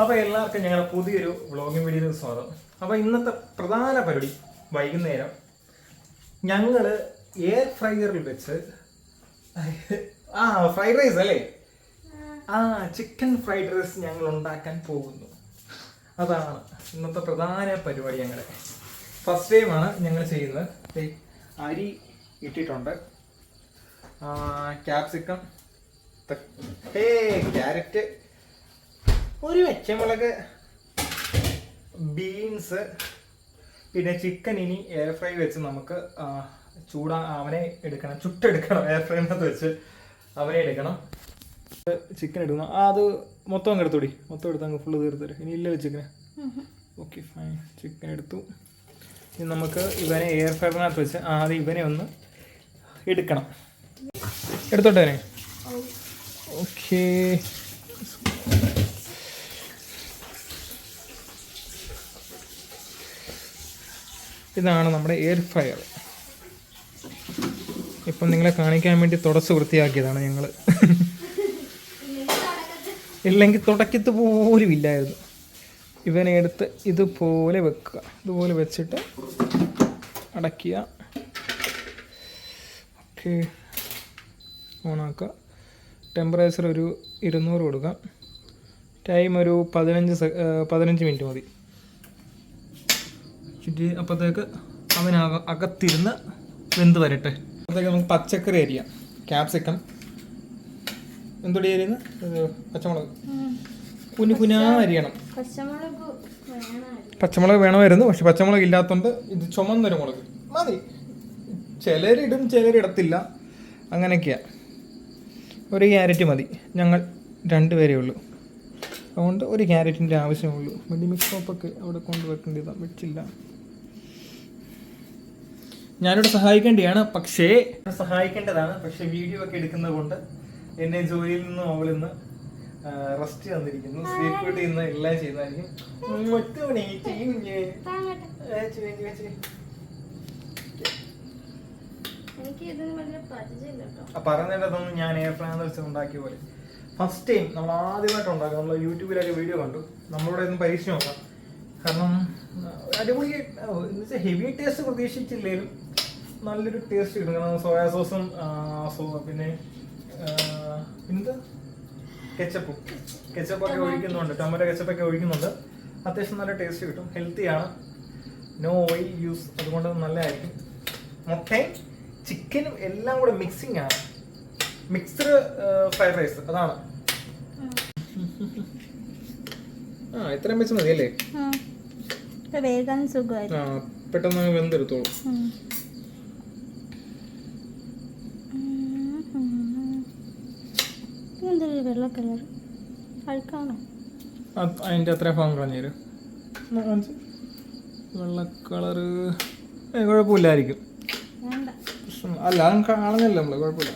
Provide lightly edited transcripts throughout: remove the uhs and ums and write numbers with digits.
അപ്പോൾ എല്ലാവർക്കും ഞങ്ങളുടെ പുതിയൊരു വ്ളോഗിംഗ് വീഡിയോയിലേക്ക് സ്വാഗതം. അപ്പോൾ ഇന്നത്തെ പ്രധാന പരിപാടി വൈകുന്നേരം ഞങ്ങൾ എയർ ഫ്രയറിൽ വെച്ച് ഫ്രൈഡ് റൈസ് അല്ലേ, ചിക്കൻ ഫ്രൈഡ് റൈസ് ഞങ്ങൾ ഉണ്ടാക്കാൻ പോകുന്നു. അതാണ് ഇന്നത്തെ പ്രധാന പരിപാടി. ഞങ്ങളുടെ ഫസ്റ്റ് ടൈമാണ് ഞങ്ങൾ ചെയ്യുന്നത്. അരി ഇട്ടിട്ടുണ്ട്, ക്യാപ്സിക്കം, ക്യാരറ്റ്, ഒരു പച്ചമുളക്, ബീൻസ്, പിന്നെ ചിക്കൻ ഇനി എയർ ഫ്രൈ വെച്ച് നമുക്ക് അവനെ എടുക്കണം, ചുട്ടെടുക്കണം. എയർ ഫ്രൈനകത്ത് വെച്ച് അവനെ എടുക്കണം. ചിക്കൻ എടുക്കണം. അത് മൊത്തം അങ്ങ് എടുത്തോടി, മൊത്തം എടുത്ത് അങ്ങ് ഫുള്ള് തീർത്തരും. ഇനി ഇല്ല ചിക്കന്. Okay fine. ചിക്കൻ എടുത്തു. ഇനി നമുക്ക് ഇവനെ എയർ ഫ്രൈനകത്ത് വെച്ച് ആദ്യം ഇവനെ ഒന്ന് എടുക്കണം. എടുത്തോട്ടെ. ഓക്കേ, ഇതാണ് നമ്മുടെ എയർ ഫ്രയർ. ഇപ്പം നിങ്ങളെ കാണിക്കാൻ വേണ്ടി തുടച്ച് വൃത്തിയാക്കിയതാണ് ഞങ്ങൾ. ഇല്ലെങ്കിൽ തുടക്കത്ത് പോലും ഇല്ലായിരുന്നു. ഇവനെ എടുത്ത് ഇതുപോലെ വെക്കുക. ഇതുപോലെ വെച്ചിട്ട് അടയ്ക്കുക. ഓക്കെ, ഓണാക്കുക. ടെമ്പറേച്ചർ ഒരു 200 കൊടുക്കാം. ടൈം ഒരു 15 മിനിറ്റ് മതി. അപ്പോഴത്തേക്ക് അകത്തിരുന്ന് വെന്ത് വരട്ടെ. അപ്പോഴത്തേക്ക് നമുക്ക് പച്ചക്കറി അരിയാം. ക്യാപ്സിക്കം, എന്തൊടി അരിയുന്നത്? പച്ചമുളക് കുനുകുനാ അരിയണം. പച്ചമുളക് വേണമായിരുന്നു, പക്ഷെ പച്ചമുളക് ഇല്ലാത്തതുകൊണ്ട് ഇത് ചുമന്നൊരു മുളക് മതി. ചിലരിടും ചിലരിടത്തില്ല, അങ്ങനെയൊക്കെയാണ്. ഒരു ക്യാരറ്റ് മതി. ഞങ്ങൾ 2 പേരേ ഉള്ളൂ, അതുകൊണ്ട് ഒരു ക്യാരറ്റിൻ്റെ ആവശ്യമുള്ളൂ. വലിയ മിക്സോപ്പൊക്കെ അവിടെ കൊണ്ട് വെക്കേണ്ടതാണ്, വെച്ചില്ല. ഞാനിവിടെ സഹായിക്കേണ്ടതാണ്, പക്ഷേ വീഡിയോ ഒക്കെ എടുക്കുന്നത് കൊണ്ട് എന്നെ ജോലിയിൽ നിന്നും അവളിൽ നിന്ന് റെസ്റ്റ് തന്നിരിക്കുന്നു. സ്ലീപ്പ് വീട്ടിൽ നിന്ന് എല്ലാം ചെയ്തായിരിക്കും. പറഞ്ഞതൊന്നും ഞാൻ എയർ ഫ്രൈനകത്ത് വെച്ച് ഉണ്ടാക്കിയ പോലെ ഫസ്റ്റ് ടൈം നമ്മൾ ആദ്യമായിട്ട് ഉണ്ടാക്കുക. നമ്മൾ യൂട്യൂബിലൊക്കെ വീഡിയോ കണ്ടു, നമ്മളിവിടെ ഒന്ന് പരീക്ഷ നോക്കാം. കാരണം അടിപൊളി ഹെവി ടേസ്റ്റ് പ്രതീക്ഷിച്ചില്ലെങ്കിലും നല്ലൊരു ടേസ്റ്റ് കിട്ടും. കാരണം സോയാ സോസും പിന്നെ കെച്ചപ്പൊക്കെ ഒഴിക്കുന്നുണ്ട്, ടൊമാറ്റോ കെച്ചപ്പൊക്കെ ഒഴിക്കുന്നുണ്ട്. അത്യാവശ്യം നല്ല ടേസ്റ്റ് കിട്ടും. ഹെൽത്തിയാണ്, നോ ഓയിൽ യൂസ്, അതുകൊണ്ട് നല്ലതായിരിക്കും. മുട്ടയും ചിക്കനും എല്ലാം കൂടെ മിക്സിങ് ആണ്. മിക്സ്ഡ് ഫ്രൈഡ് റൈസ് അതാണ്. ഇത്രയും വെച്ച് മതി അല്ലേ? പെട്ടെന്ന് വെന്തെടുത്തോളൂ. വെള്ള കളർ അതിൻ്റെ അത്ര ഭാഗം കളഞ്ഞേരും. വെള്ള കളറ് കുഴപ്പമില്ലായിരിക്കും. അല്ല, അത് കാണുന്നില്ല നമ്മള്, കുഴപ്പമില്ല.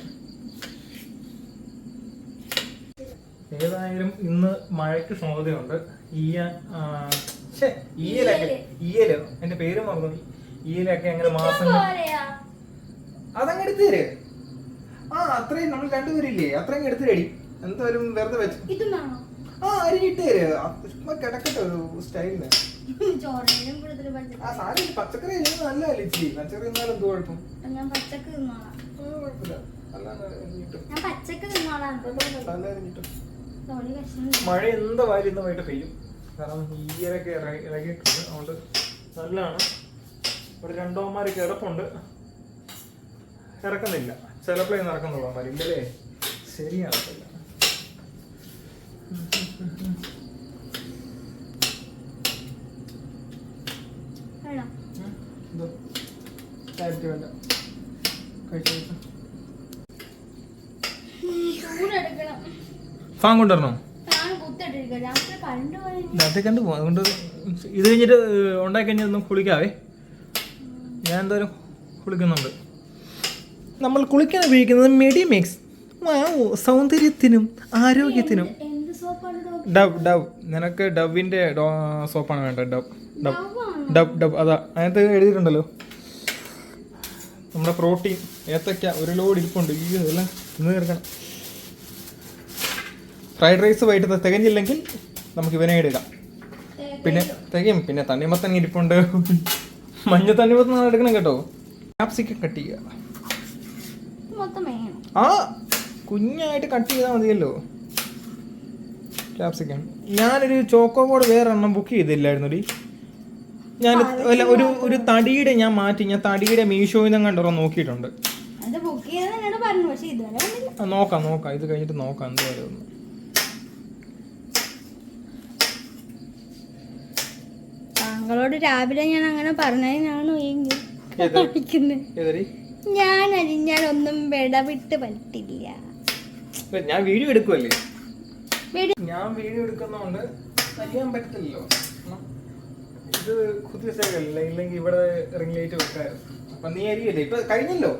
ഏതായാലും ഇന്ന് മഴയ്ക്ക് സാധ്യതയുണ്ട്. ഈയലോ എന്റെ പേര് മറന്നു. ഈയലൊക്കെ അങ്ങനെ മാസങ്ങൾ അതങ്ങ് എടുത്തു തരേ. അത്രയും നമ്മൾ 2 പേരില്ലേ, അത്രയും എടുത്തു തരടി. എന്തായാലും വെറുതെ വെച്ച് അരിഞ്ഞിട്ട് തരേ. ചുമ്മാ കിടക്കട്ടെ ഒരു സ്റ്റൈലിന്. പച്ചക്കറി നല്ലതല്ലേ ഇച്ചിരി. പച്ചക്കറി എന്നാലും എന്ത് കുഴപ്പം? കുഴപ്പമില്ല. മഴ എന്തായാലും ഇന്ന് വൈകിട്ട് പെയ്യും. കാരണം ഈയലൊക്കെ ഇറങ്ങിയിട്ടുണ്ട്, അതുകൊണ്ട് നല്ലതാണ്. ഒരു 2 അമ്മമാരൊക്കെ ഇറപ്പുണ്ട്, ഇറക്കുന്നില്ല. ചിലപ്പോഴേ ഇറക്കുന്നുള്ളൂ അമ്മമാർ. ഇല്ലല്ലേ, ശരിയാകത്തില്ല. വേണ്ട, ഫാൻ കൊണ്ടുവരണോ? അത് കണ്ടു പോകും. അതുകൊണ്ട് ഇത് കഴിഞ്ഞിട്ട് ഉണ്ടാക്കി കഴിഞ്ഞാൽ ഒന്നും കുളിക്കാവേ. ഞാൻ എന്തായാലും കുളിക്കുന്നുണ്ട്. നമ്മൾ കുളിക്കാൻ ഉപയോഗിക്കുന്നത് മെഡിമിക്സ്. സൗന്ദര്യത്തിനും ആരോഗ്യത്തിനും. ഡവ്. നിനക്ക് ഡവിൻ്റെ സോപ്പാണ് വേണ്ടത്. ഡവ് അതാ അതിനകത്ത് എഴുതിയിട്ടുണ്ടല്ലോ. നമ്മുടെ പ്രോട്ടീൻ, ഏത്തക്ക, ഒരു ലോഡ് ഇരിപ്പുണ്ട്. ഇതെല്ലാം ഇന്ന് തീർക്കണം. ഫ്രൈഡ് റൈസ് വൈകിട്ട് തികഞ്ഞില്ലെങ്കിൽ നമുക്ക് ഇവനെ എടുക്കാം. പിന്നെ തികയും. പിന്നെ തണ്ണിമത്തൻ ഇരിപ്പുണ്ട്. മഞ്ഞ തണ്ണിമത്തൻ എടുക്കണം കേട്ടോ. ക്യാപ്സിക്കം കട്ട് ചെയ്യുക. ആ കുഞ്ഞായിട്ട് കട്ട് ചെയ്താൽ മതിയല്ലോ ക്യാപ്സിക്കം. ഞാനൊരു ചോക്കോ ബോർഡ് വേറെ എണ്ണം ബുക്ക് ചെയ്തില്ലായിരുന്നു ഡി. ഞാൻ ഒരു തടിയുടെ ഞാൻ മാറ്റി. ഞാൻ തടിയുടെ മീഷോയിൽ നിന്ന് കണ്ടോ നോക്കിയിട്ടുണ്ട്. നോക്കാം ഇത് കഴിഞ്ഞിട്ട് നോക്കാം എന്തായാലും ഒന്ന്. താങ്കളോട് രാവിലെ ഞാൻ അങ്ങനെ പറഞ്ഞതിനാണോ ഞാൻ അരിഞ്ഞാലൊന്നും വിടവിട്ട് പറ്റില്ല. ഞാൻ വീഡിയോ എടുക്കുമല്ലേ. ഞാൻ വീഡിയോ എടുക്കുന്നോണ്ട് അറിയാൻ പറ്റില്ലല്ലോ. ഇത് കുത്തിവെച്ചല്ലേ, ഇല്ലെങ്കിൽ ഇവിടെ റിംഗ് ലൈറ്റ് വെക്കാറ്. അപ്പൊ നീ അരിയല്ലേ ഇപ്പൊ കഴിഞ്ഞല്ലോ.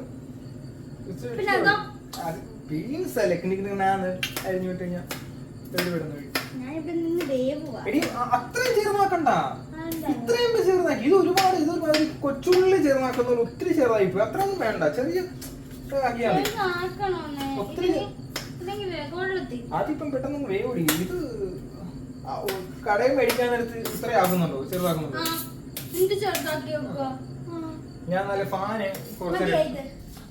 ബീൻസ് അല്ലേ അരിഞ്ഞു വിട്ട് കഴിഞ്ഞാൽ അത്രയും ചേർന്നാക്കണ്ട. ഇത്രയും ചേർന്നാക്കി. ഇത് ഒരുപാട് കൊച്ചുള്ളി ചേർന്നാക്കുന്ന ഒത്തിരി ചേർന്നായി പോയി. അത്രയൊന്നും വേണ്ട. ചെറിയ ഒത്തിരി അതിപ്പം പെട്ടെന്ന് വേവോടി. ഇത് കടയിൽ മേടിക്കാൻ നേരത്ത് ഇത്ര ആകുന്നുണ്ടോ? ചെറുതാക്കുന്നുണ്ടോ? ഞാൻ നല്ല ഫാന് കുറച്ച്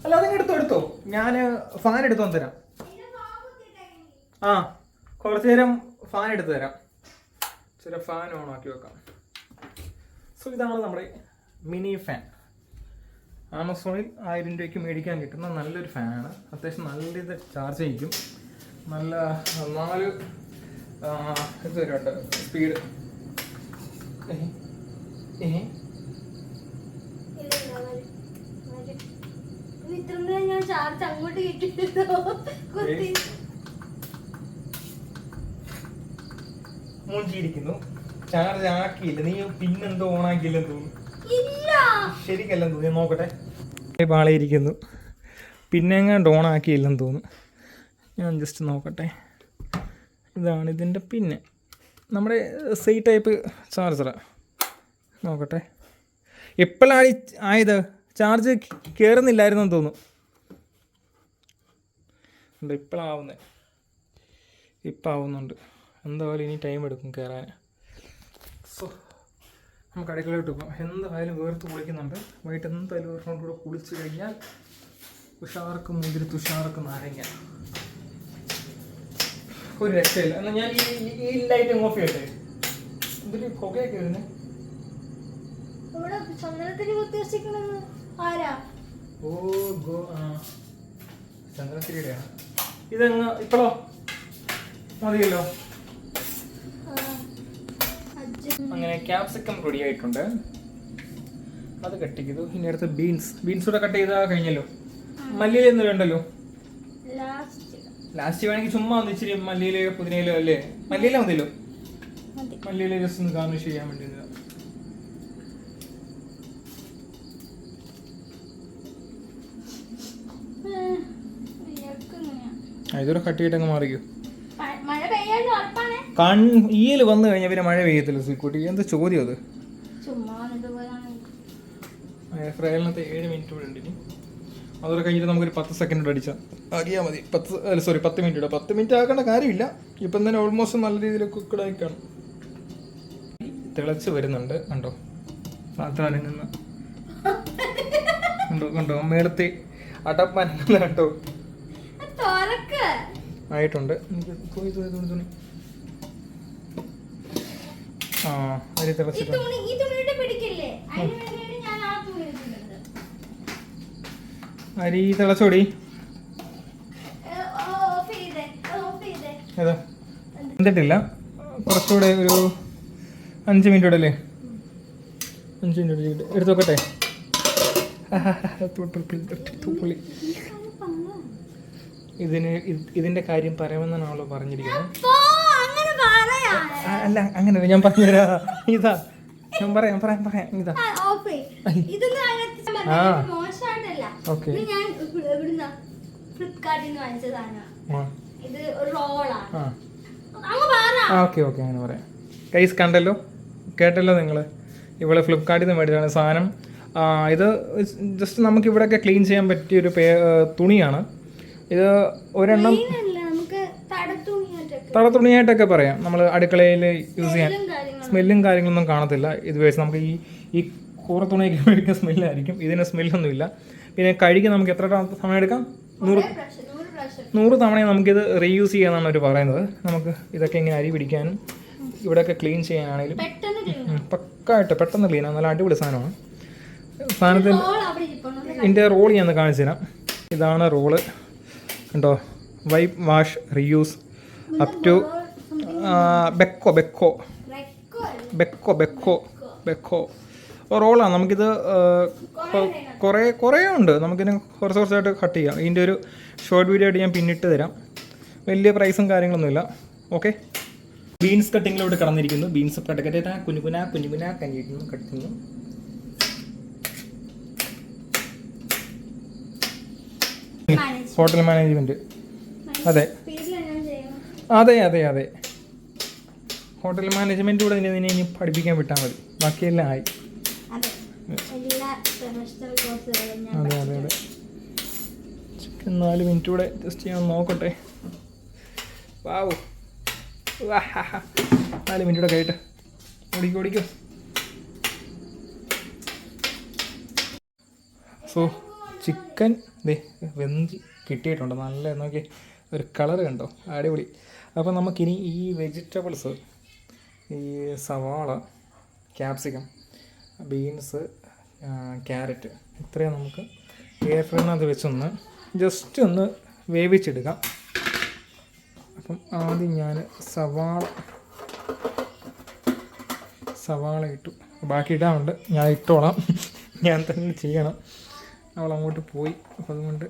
അല്ല അതങ്ങ് എടുത്തോ. ഞാൻ ഫാൻ എടുത്തു തരാം. ആ കുറച്ചു നേരം ഫാൻ എടുത്തു തരാം. ചില ഫാൻ ഓൺ ആക്കി വെക്കാം. സോ ഇതാണ് നമ്മുടെ മിനി ഫാൻ. ആമസോണിൽ 1000 രൂപയ്ക്ക് മേടിക്കാൻ കിട്ടുന്ന നല്ലൊരു ഫാനാണ്. അത്യാവശ്യം നല്ല ഇത് ചാർജ് ചെയ്യിക്കും. നല്ല 4 ഇത് വരുന്നുണ്ട് സ്പീഡ്. മൂഞ്ചിയിരിക്കുന്നു. ചാർജ് ആക്കിയില്ല. നീ പിന്നെന്തോ ഓൺ ആക്കിയില്ലെന്ന് തോന്നുന്നു. ശരിക്കല്ലെന്ന് തോന്നി. നോക്കട്ടെ. പാളിയിരിക്കുന്നു. പിന്നെ എങ്ങാണ്ട് ഓൺ ആക്കിയില്ലെന്ന് തോന്നുന്നു. ഞാൻ ജസ്റ്റ് നോക്കട്ടെ. ഇതാണ് ഇതിൻ്റെ പിന്നെ നമ്മുടെ സി ടൈപ്പ് ചാർജറാണ്. നോക്കട്ടെ എപ്പോഴാണ് ആയത്. ചാർജ് കയറുന്നില്ലായിരുന്നെന്ന് തോന്നുന്നു. ഇപ്പോഴാവുന്നേ. ഇപ്പം ആവുന്നുണ്ട്. എന്തായാലും ഇനി ടൈം എടുക്കും കയറാൻ. സോ നമുക്ക് അടുക്കളയിലോട്ട് പോകാം. എന്തായാലും വേർത്ത് കുളിക്കുന്നുണ്ട്. വൈകിട്ട് എന്തായാലും വേർത്തോണ്ട് കൂടെ കുളിച്ച് കഴിഞ്ഞാൽ ഉഷാർക്ക് മുന്തിരി തുഷാർക്ക് നാരങ്ങ. ഒരു രക്ഷയില്ല. എന്നാൽ ഞാൻ ഈ ലൈറ്റ് ഓഫ് ചെയ്യട്ടെ. എന്തൊരു പുകയൊക്കെ വരുന്നേ. ഓ ഗോ ചന്ദ്രത്തിരിയുടെയാണ്. ഇതങ്ങ് ഇപ്പോഴോ മതിയല്ലോ. അങ്ങനെ ക്യാപ്സിക്കം റെഡി ആയിട്ടുണ്ട്. അത് കട്ട് ചെയ്തു. ഇനി അടുത്ത് ബീൻസ് കൂടെ കട്ട് ചെയ്താൽ കഴിഞ്ഞല്ലോ. മല്ലിയിലൊന്നും വേണ്ടല്ലോ. ലാസ്റ്റ് വേണമെങ്കിൽ ചുമ്മാ ഒന്ന് ഇച്ചിരി മല്ലിയിലയോ പുതിനയിലോ അല്ലേ. മല്ലിയില മതിയല്ലോ. മല്ലിയില ജസ്റ്റ് ഒന്ന് ഗാർണിഷ് ചെയ്യാൻ വേണ്ടി. ഇതൊരു കട്ട് ചെയ്തിട്ടങ്ങ് മാറിക്കോ. ഈയിൽ വന്നു കഴിഞ്ഞാൽ പിന്നെ മഴ പെയ്യത്തില്ല. സീക്കുട്ടി എന്താ ചോദ്യം അത്. ഫ്രൈലിനകത്ത് 7 മിനിറ്റ് കൂടെ ഉണ്ട്. ഇനി അതോടെ കഴിഞ്ഞിട്ട് നമുക്കൊരു 10 സെക്കൻഡ് അടിച്ചാൽ ആക്കിയാൽ മതി. 10 മിനിറ്റ് ഇടാം. 10 മിനിറ്റ് ആക്കേണ്ട കാര്യമില്ല. ഇപ്പം തന്നെ ഓൾമോസ്റ്റ് നല്ല രീതിയിൽ കുക്കഡായി കാണും. തിളച്ച് വരുന്നുണ്ട്. കണ്ടോ പാത്രം നിന്ന് കണ്ടോ മേളത്തെ അടപ്പനങ്ങുന്ന കേട്ടോ. ആയിട്ടുണ്ട്. തുണി ആ അരി തിളച്ചിട്ടുണ്ട്. അരി തിളച്ചോടി. ഏതാ എന്നിട്ടില്ല. കുറച്ചുകൂടെ ഒരു 5 മിനിറ്റ് കൂടെ അല്ലേ. 5 മിനിറ്റ് എടുത്ത് നോക്കട്ടെ. ഇതിന്റെ കാര്യം പറയാമെന്നാണല്ലോ പറഞ്ഞിരിക്കുന്നത്. അല്ല അങ്ങനെയല്ല, ഞാൻ പറഞ്ഞുതരാ. ഇതാ ഞാൻ പറയാം ഇതാ. ഓക്കെ ഓക്കെ അങ്ങനെ പറയാം. കൈസ് കണ്ടല്ലോ, കേട്ടല്ലോ നിങ്ങൾ. ഇവിടെ ഫ്ലിപ്കാർട്ടിൽ നിന്ന് മേടിച്ചതാണ് സാധനം. ഇത് ജസ്റ്റ് നമുക്ക് ഇവിടെയൊക്കെ ക്ലീൻ ചെയ്യാൻ പറ്റിയൊരു തുണിയാണ് ഇത്. ഒരെണ്ണം തളത്തുണിയായിട്ടൊക്കെ പറയാം. നമ്മൾ അടുക്കളയിൽ യൂസ് ചെയ്യാൻ സ്മെല്ലും കാര്യങ്ങളൊന്നും കാണത്തില്ല. ഇത് വെച്ച് നമുക്ക് ഈ കൂറ തുണിയൊക്കെ മേടിക്കുന്ന സ്മെല്ലായിരിക്കും. ഇതിന് സ്മെല്ലൊന്നുമില്ല. പിന്നെ കഴുകി നമുക്ക് എത്ര സമയം എടുക്കാം? 100 തവണയും നമുക്കിത് റീയൂസ് ചെയ്യാമെന്നാണ് അവർ പറയുന്നത്. നമുക്ക് ഇതൊക്കെ ഇങ്ങനെ അരി പിടിക്കാനും ഇവിടെയൊക്കെ ക്ലീൻ ചെയ്യാനാണെങ്കിലും പക്കായിട്ട് പെട്ടെന്ന് ക്ലീനാണ്. നല്ല അടിപൊളി സാധനമാണ്. സാധനത്തിൽ ഇതിൻ്റെ റോൾ ഞാൻ കാണിച്ചു തരാം. ഇതാണ് റോള് കണ്ടോ. Wipe wash reuse up to ബെക്കോ റോളാണ്. നമുക്കിത് കുറേ ഉണ്ട്. നമുക്കിതിന് കുറച്ചായിട്ട് കട്ട് ചെയ്യാം. ഇതിൻ്റെ ഒരു ഷോർട്ട് വീഡിയോ ആയിട്ട് ഞാൻ പിന്നിട്ട് തരാം. വലിയ പ്രൈസും കാര്യങ്ങളൊന്നുമില്ല. ഓക്കെ, ബീൻസ് കട്ടിങ്ങിലോട്ട് കടന്നിരിക്കുന്നു. ബീൻസ് കുഞ്ഞുകുന കട്ടിക്കുന്നു. Hotel management. അതെ ഹോട്ടൽ മാനേജ്മെൻറ്റ് കൂടെ നിന്നെ ഇനി പഠിപ്പിക്കാൻ വിട്ടാൽ മതി. ബാക്കിയെല്ലാം ആയി. അതെ ചിക്കൻ 4 മിനിറ്റ് കൂടെ ജസ്റ്റ് ഞാൻ നോക്കട്ടെ. വാവ് 4 മിനിറ്റ് കൂടെ കഴിയട്ടെ. ഓടിക്കോ. സോ ചിക്കൻ വെന്ത് കിട്ടിയിട്ടുണ്ട്. നല്ല നോക്കി ഒരു കളർ കണ്ടോ, അടിപൊളി. അപ്പോൾ നമുക്കിനി ഈ വെജിറ്റബിൾസ്, ഈ സവാള, ക്യാപ്സിക്കം, ബീൻസ്, ക്യാരറ്റ് ഇത്രയും നമുക്ക് എയർ ഫ്രൈനകത്ത് വെച്ചൊന്ന് ജസ്റ്റ് ഒന്ന് വേവിച്ചെടുക്കാം. അപ്പം ആദ്യം ഞാൻ സവാള ഇട്ടു. ബാക്കി ഇടാറുണ്ട്, ഞാൻ ഇട്ടോളാം. ഞാൻ തന്നെ ചെയ്യണം. അവൾ അങ്ങോട്ട് പോയി. അപ്പം അതുകൊണ്ട്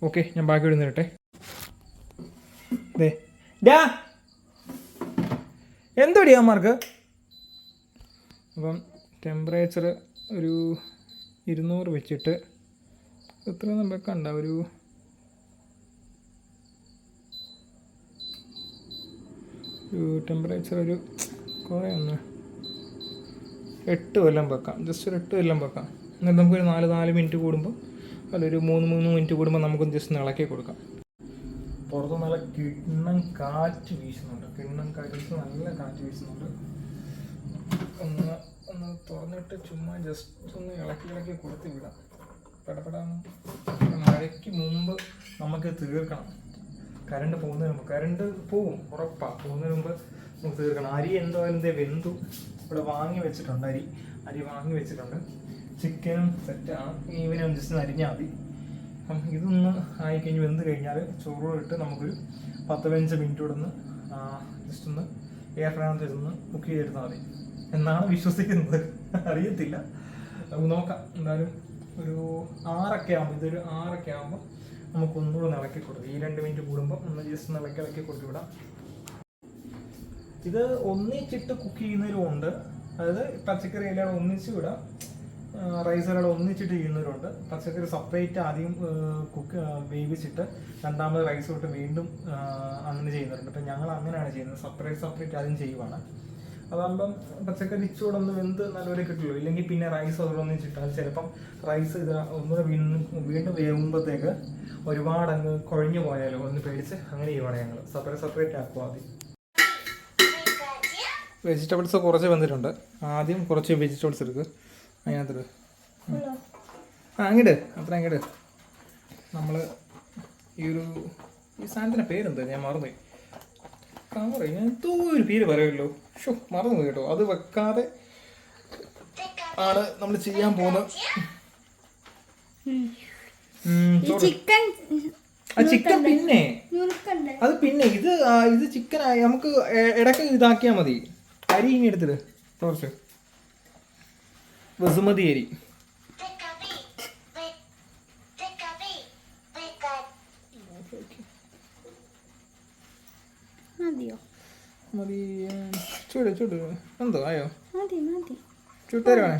ഓക്കെ, ഞാൻ ബാക്കി ഇടുന്നിട്ടെ. എന്തോടി അമ്മമാർക്ക്? അപ്പം ടെമ്പറേച്ചർ ഒരു 200 വെച്ചിട്ട് എത്രയൊന്നും വെക്കണ്ട. ഒരു ടെമ്പറേച്ചർ ഒരു കുറേ 8 കൊല്ലം വെക്കാം. ജസ്റ്റ് ഒരു 8 കൊല്ലം വെക്കാം. എന്നിട്ട് നമുക്കൊരു 4 മിനിറ്റ് കൂടുമ്പോൾ അല്ലൊരു 3 മിനിറ്റ് കൂടുമ്പോൾ നമുക്കൊന്ന് ജസ്റ്റ് ഇളക്കി കൊടുക്കാം. പുറത്ത് നല്ല കിണ്ണം കാറ്റ് വീശുന്നുണ്ട്. നല്ല കാറ്റ് വീശുന്നുണ്ട്. ഒന്ന് തുറന്നിട്ട് ചുമ്മാ ജസ്റ്റ് ഒന്ന് ഇളക്കി കൊടുത്ത് വിടാം. മഴയ്ക്ക് മുമ്പ് നമുക്ക് തീർക്കണം. കറണ്ട് പോകുന്നതിന് മുമ്പ്, കറണ്ട് പോവും ഉറപ്പാണ്. പോകുന്നതിന് മുമ്പ് നമുക്ക് തീർക്കണം. അരി എന്തായാലും വെന്തു. ഇവിടെ വാങ്ങി വെച്ചിട്ടുണ്ട്. അരി വാങ്ങി വെച്ചിട്ടുണ്ട്. ചിക്കനും സെറ്റാണ്. ഈവനും ജസ്റ്റ് അരിഞ്ഞാൽ മതി. അപ്പം ഇതൊന്ന് ആയിക്കഴിഞ്ഞ് വെന്ത് കഴിഞ്ഞാൽ ചോറ് ഇട്ട് നമുക്കൊരു 10-15 മിനിറ്റ് കൂടെ ഒന്ന് ജസ്റ്റ് ഒന്ന് എയർ ഫ്രൈനകത്ത് ഇതൊന്ന് കുക്ക് ചെയ്തെടുത്താൽ മതി എന്നാണ് വിശ്വസിക്കുന്നത്. അറിയത്തില്ല, നമുക്ക് നോക്കാം. എന്തായാലും ഒരു 6 ആകുമ്പോൾ, ഇതൊരു 6 ആകുമ്പോൾ നമുക്കൊന്നുകൂടെ ഇളക്കി കൊടുക്കും. ഈ 2 മിനിറ്റ് കൂടുമ്പോൾ ഒന്ന് ജസ്റ്റ് ഇളക്കി കൊടുത്ത് വിടാം. ഇത് ഒന്നിച്ചിട്ട് കുക്ക് ചെയ്യുന്നവരും ഉണ്ട്. അതായത് പച്ചക്കറി എല്ലാം ഒന്നിച്ച് വിടാം. റൈസ് എല്ലാം ഒന്നിച്ചിട്ട് ചെയ്യുന്നവരുണ്ട്. പച്ചക്കറി സെപ്പറേറ്റ് ആദ്യം വേവിച്ചിട്ട് രണ്ടാമത് റൈസ് തൊട്ട് വീണ്ടും അങ്ങനെ ചെയ്യുന്നവരുണ്ട്. അപ്പം ഞങ്ങൾ അങ്ങനെയാണ് ചെയ്യുന്നത്. സെപ്പറേറ്റ് ആദ്യം ചെയ്യുവാണ്. അതാകുമ്പം പച്ചക്കറി ഇച്ചോടെ ഒന്ന് വെന്ത് നല്ലപോലെ കിട്ടുള്ളൂ. ഇല്ലെങ്കിൽ പിന്നെ റൈസ് അതോടെ ഒന്നിച്ചിട്ടാൽ ചിലപ്പം റൈസ് ഇത് ഒന്നുകൂടെ വീണ്ടും വേകുമ്പോഴത്തേക്ക് ഒരുപാട് അങ്ങ് കുഴഞ്ഞു പോയാലോ ഒന്ന് പേടിച്ച് അങ്ങനെ ചെയ്യുവാണ് ഞങ്ങൾ. സെപ്പറേറ്റ് ആക്കുക. ആദ്യം വെജിറ്റബിൾസ് കുറച്ച് വന്നിട്ടുണ്ട്. ആദ്യം കുറച്ച് വെജിറ്റബിൾസ് എടുക്കുക. അതിനകത്ത് അങ്ങോട്ട് അങ്ങോട്ട് നമ്മൾ ഈ സാധനത്തിൻ്റെ പേരെന്താ ഞാൻ മറന്നുപോയി. ഞാൻ എന്തോ ഒരു പേര് പറയുമല്ലോ. മറന്നു കേട്ടോ. അത് വെക്കാതെ ആണ് നമ്മൾ ചെയ്യാൻ പോകുന്നത്. ചിക്കൻ പിന്നെ അത് പിന്നെ ഇത് ചിക്കൻ നമുക്ക് ഇടയ്ക്ക് ഇതാക്കിയാൽ മതി. അരി ഇനി എടുത്തിട്ട് കുറച്ച് ബസുമതി അരി. മതി. ചൂട് എന്തോ ആയോ? ചുട്ടരുവാണേ.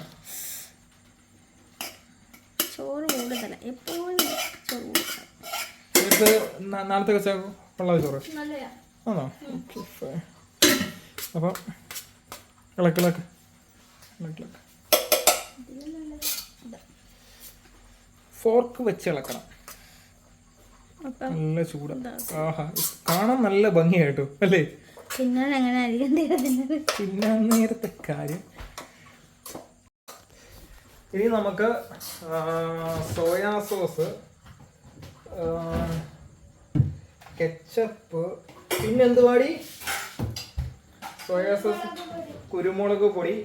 ചോറ് കൂടുതല എപ്പോഴും നാളത്തെ വെച്ചാൽ വെള്ളം ചോറ് ആണോ? ഓക്കെ. അപ്പം ഇളക്ക് ഫോർക്ക് വെച്ച് ഇളക്കണം. അപ്പം നല്ല ചൂട്. ആഹാ, കാണാൻ നല്ല ഭംഗിയായിട്ടോ അല്ലേ? പിന്നെ അങ്ങനെ അരികണ്ടിരുന്നത്. പിന്നെ നേരത്തെ കാര്യം. ഇനി നമുക്ക് സോയാ സോസ്, കെച്ചപ്പ്, പിന്നെ എന്തുവാടി? സോയാ സോസ്, കുരുമുളക് പൊടി,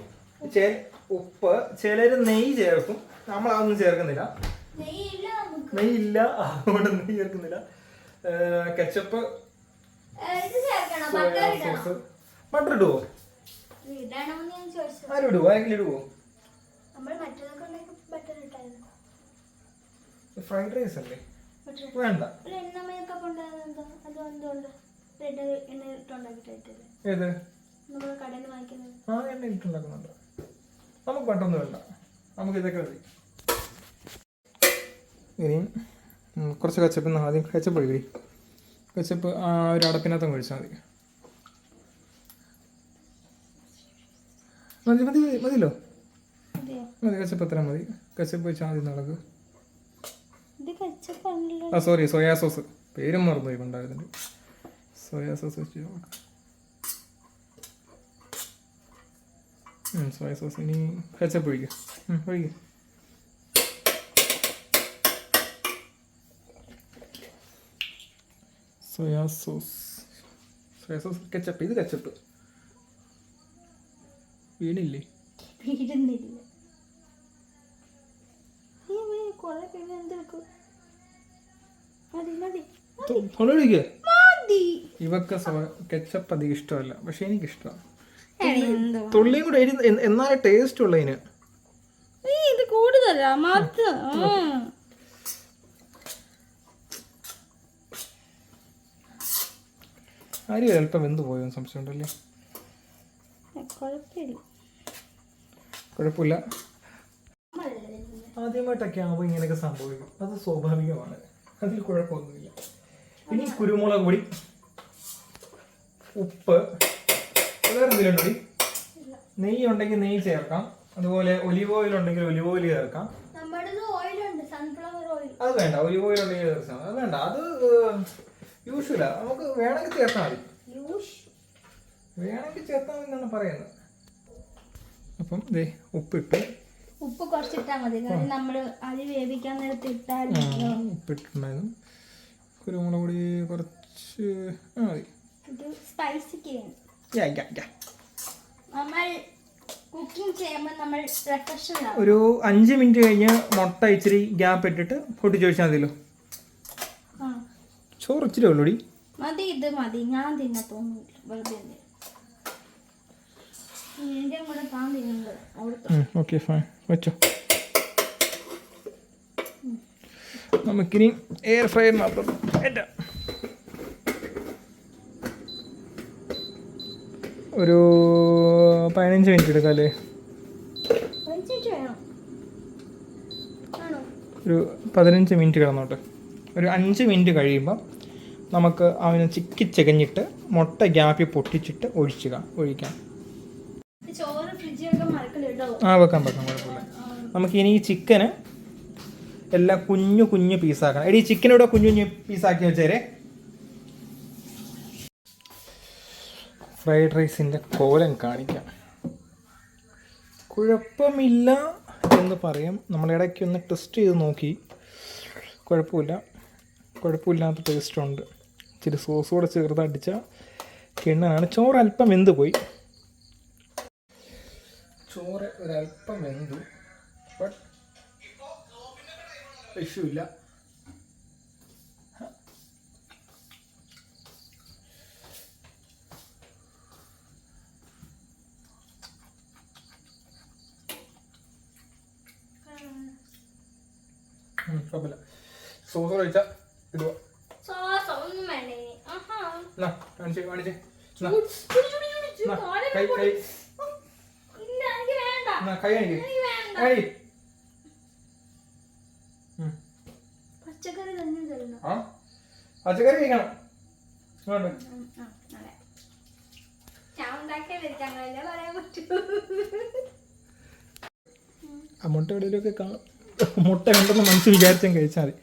ഉപ്പ്, ചിലര് നെയ്യ് ചേർക്കും. നമ്മൾ അതൊന്നും ചേർക്കുന്നില്ല. നെയ്യില്ല, അതുകൊണ്ട് നെയ്യ് ചേർക്കുന്നില്ല. Ketchup, soya sauce. ബട്ടർ ഇടുവോ? ആരും ഇടുവോ? ആരെങ്കിലും ഇടുവോ? ഫ്രൈഡ് റൈസ് അല്ലേ? വേണ്ട. ഏത്? ആ, എണ്ണ ഇട്ടുണ്ടാക്കുന്നുണ്ട്. നമുക്ക് പെട്ടെന്ന് വേണ്ട, നമുക്ക് ഇതൊക്കെ മതി. ഇനി കുറച്ച് കച്ചപ്പ് ആദ്യം കച്ചപ്പ് ഒഴിക്കടി. കച്ചപ്പ് ഒരു അടപ്പിനകത്ത് കഴിച്ചാൽ മതി. മതി മതി മതിയല്ലോ. മതി, കച്ചപ്പ് എത്ര മതി. കച്ചപ്പ് വെച്ചാൽ മതി. നടക്ക്. ആ സോറി, സോയാ സോസ്. പേരും മറന്നുപോയി കൊണ്ടായിരുന്നു. സോയാ സോസ് വെച്ച് സോയാ സോസ്. ഇനി കച്ചപ്പ് ഒഴിക്കുക. ഒഴിക്കുക. Soya sauce, soya sauce, ketchup. ഇത് കെച്ചപ്പ് വീണില്ലേ? ഇവക്ക് കെച്ചപ്പ് അധികം ഇഷ്ടമല്ല, പക്ഷെ എനിക്കിഷ്ടമാണ്. തുള്ളിയും കൂടെ എന്നാലേ ടേസ്റ്റ് ഉള്ളതിന്. ഇത് കൂടുതലാ. അരി അല്പം വെന്ത് പോയോ സംശയം ഉണ്ടല്ലേ? കുഴപ്പമില്ല. ആദ്യമായിട്ടൊക്കെ ആവുമ്പോൾ ഇങ്ങനെയൊക്കെ സംഭവിക്കും. അത് സ്വാഭാവികമാണ്, അതിൽ കുഴപ്പമൊന്നുമില്ല. ഇനി കുരുമുളക് പൊടി, ഉപ്പ്, വേറെ എന്തെങ്കിലും ഉണ്ടോ? നെയ്യ് ഉണ്ടെങ്കിൽ നെയ്യ് ചേർക്കാം. അതുപോലെ ഒലിവ് ഓയിൽ ഉണ്ടെങ്കിൽ ഒലിവ് ഓയിൽ ചേർക്കാം. അത് വേണ്ട, ഒലിവ് ഓയിൽ ഉണ്ടെങ്കിൽ ചേർക്കാം. അത് വേണ്ട, അത് യൂഷ്വലാ. നമുക്ക് വേണമെങ്കിൽ ചേർത്താൽ മതി. വേണമെങ്കിൽ ചേർത്താൽ മതി എന്നാണ് പറയുന്നത്. അപ്പം ദേ ഉപ്പിട്ട്. ഉപ്പ് കുറച്ചിട്ടാ മതി, നമ്മള് അരി വേവിക്കാൻ നേരത്തെ ഉപ്പിട്ടുണ്ടായിരുന്നു. കുരുമുളക് പൊടി കുറച്ച് മതി. സ്പൈസിക്ക് നമ്മൾ കുക്കിംഗ് ചെയ്യുമ്പോൾ നമ്മൾ ഒരു 5 മിനിറ്റ് കഴിഞ്ഞ് മുട്ട ഇച്ചിരി ഗ്യാപ്പ് ഇട്ടിട്ട് പൊട്ടിച്ചൊഴിച്ചാൽ മതിയല്ലോ. ചോറ് ഇച്ചിരി ഉള്ളൂടി. മതി, ഇത് മതി. ഞാൻ തിന്നത്തൊന്നുമില്ല, വെറുതെ. ഓക്കെ ഫൈൻ, വെച്ചോ. നമുക്കിനി എയർ ഫ്രയറിനകത്ത് ഒരു 15 മിനിറ്റ് എടുക്കാം അല്ലേ? ഒരു 15 മിനിറ്റ് കിടന്നോട്ടെ. ഒരു 5 മിനിറ്റ് കഴിയുമ്പോൾ നമുക്ക് അവന് ചിക്കി ചെകഞ്ഞിട്ട് മുട്ട ഗ്യാപ്പിൽ പൊട്ടിച്ചിട്ട് ഒഴിക്കാം. വെക്കാം കുഴപ്പമില്ല. നമുക്കിനി ഈ ചിക്കന് എല്ലാം കുഞ്ഞു പീസാക്കണം. എടി, ചിക്കനോടെ കുഞ്ഞു പീസാക്കി വെച്ചേരെ. ഫ്രൈഡ് റൈസിൻ്റെ കോലം കാണിക്കാം. കുഴപ്പമില്ല എന്ന് പറയാം. നമ്മൾ ഇടയ്ക്ക് ഒന്ന് ടെസ്റ്റ് ചെയ്ത് നോക്കി. കുഴപ്പമില്ലാത്ത ടേസ്റ്റുണ്ട്. ഇച്ചിരി സോസ് കൂടെ ചേർത്ത് അടിച്ച കിണ്ണനാണ്. ചോറ് അല്പം വെന്ത് പോയി. ചോറ് ഒരല്പം വെന്തു, ബട്ട് ഇഷ്യൂ ഇല്ല. കുഴപ്പമില്ല. സോസ് കഴിച്ചാ ഇടുക. പച്ചക്കറി കഴിക്കണം. ആ മുട്ട എവിടെയൊക്കെ കാണും. മുട്ട ഉണ്ടെന്ന് മനസ്സിൽ വിചാരിച്ചും കഴിച്ചാൽ മതി.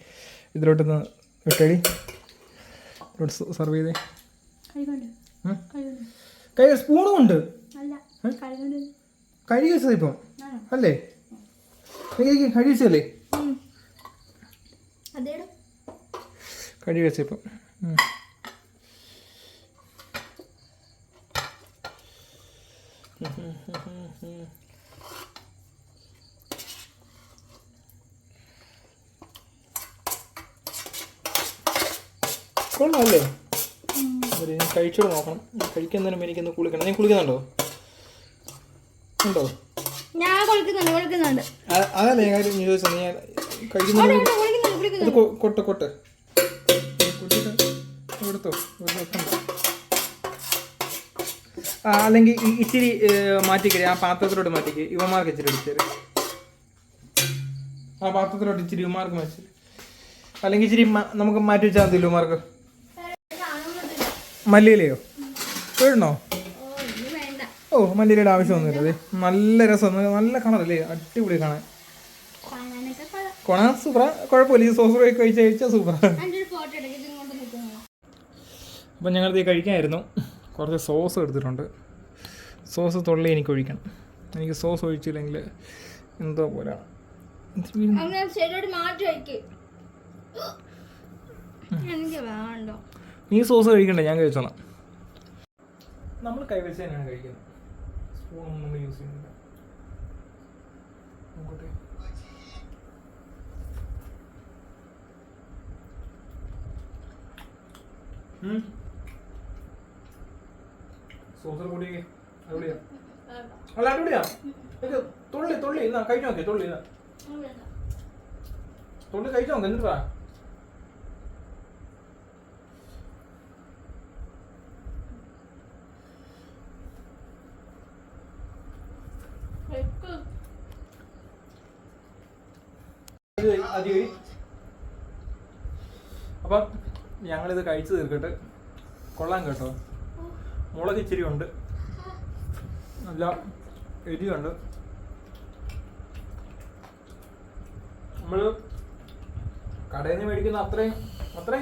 ഇതിലോട്ടൊന്ന് വെട്ടടി, ഇതിലോട്ട് സെർവ് ചെയ്തേ. കൈ സ്പൂണും ഉണ്ട്, കഴുകി വെച്ചത് ഇപ്പം അല്ലേ? കഴുകി വെച്ചല്ലേ? കഴുകി വെച്ച ഇപ്പം. കൊള്ളാമല്ലേ? ഞാൻ കഴിച്ചോട് നോക്കണം. കഴിക്കുന്നതിനും എനിക്കൊന്ന് കുളിക്കണം. നീ കുളിക്കുന്നുണ്ടോ? ഉണ്ടോ? അതല്ലേ കാര്യം ചോദിച്ചത്. ഞാൻ കഴിക്കുന്നുണ്ട്. കൊട്ട് എടുത്തോ. അല്ലെങ്കിൽ ഇച്ചിരി മാറ്റിക്കരി, ആ പാത്രത്തിലോട്ട് മാറ്റിക്ക്. ഇവന്മാർക്ക് ഇച്ചിരി എടുത്തേര്. ആ പാത്രത്തിലോട്ട് ഇച്ചിരി ഇവന്മാർക്ക് മാറ്റി, അല്ലെങ്കിൽ ഇച്ചിരി നമുക്ക് മാറ്റി വെച്ചാൽ മതി. ഇവന്മാർക്ക് മല്ലിയിലയോ വേണോ? ഓ, മല്ലിയിലയുടെ ആവശ്യമൊന്നുമില്ല. അതെ, നല്ല രസം, നല്ല കളറല്ലേ, അടിപൊളി കാണാൻ. കൊണാ സൂപ്പറാ, കുഴപ്പമില്ല. ഈ സോസ് കഴിച്ചാൽ സൂപ്പറാ. അപ്പം ഞങ്ങളിത് കഴിക്കാമായിരുന്നു. കുറച്ച് സോസ് എടുത്തിട്ടുണ്ട്. സോസ് തൊള്ളി എനിക്ക് ഒഴിക്കണം. എനിക്ക് സോസ് ഒഴിച്ചില്ലെങ്കിൽ എന്തോ പോലെ. നീ സോസ് കഴിക്കണ്ടേ? ഞാൻ കഴിച്ചോളാം. നമ്മൾ കൈവച്ച് തന്നെയാണ് കഴിക്കുന്നത്. സ്പൂണൊന്നും നമ്മൾ യൂസ് ചെയ്യുന്നില്ല. നോക്കട്ടെ. സോസർ കൂടി അടിപൊളിയാ. അല്ല, അടിപൊളിയാ. തുള്ളി എന്നാ കഴിച്ചു നോക്കിയ തുള്ളി കഴിച്ചു നോക്ക. എന്നിട്ടാ അപ്പം ഞങ്ങളിത് കഴിച്ചു തീർക്കട്ടെ. കൊള്ളാൻ കേട്ടോ. മുളക് ഇച്ചിരി ഉണ്ട്, നല്ല എരിയുണ്ട്. നമ്മൾ കടയിൽ നിന്ന് മേടിക്കുന്ന അത്രയും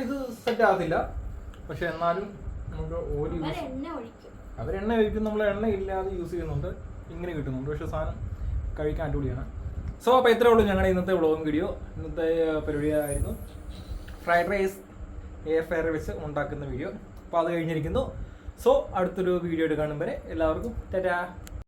ഇത് സെറ്റ് ആകത്തില്ല. പക്ഷെ എന്നാലും നമുക്ക് ഓയിൽ അവരെണ്ണ ഒഴിക്കും, നമ്മൾ എണ്ണ ഇല്ലാതെ യൂസ് ചെയ്യുന്നുണ്ട്. ഇങ്ങനെ കിട്ടുന്നുണ്ട്. പക്ഷെ സാധനം കഴിക്കാൻ അടിപൊളിയാണ്. സോ അപ്പോൾ ഇത്രയേ ഉള്ളൂ ഞങ്ങളുടെ ഇന്നത്തെ വ്ളോഗ് വീഡിയോ. ഇന്നത്തെ പരിപാടിയായിരുന്നു ഫ്രൈഡ് റൈസ് എയർ ഫ്രയർ വെച്ച് ഉണ്ടാക്കുന്ന വീഡിയോ. അപ്പോൾ അത് കഴിഞ്ഞിരിക്കുന്നു. സോ അടുത്തൊരു വീഡിയോ കാണും വരെ എല്ലാവർക്കും ടാറ്റാ.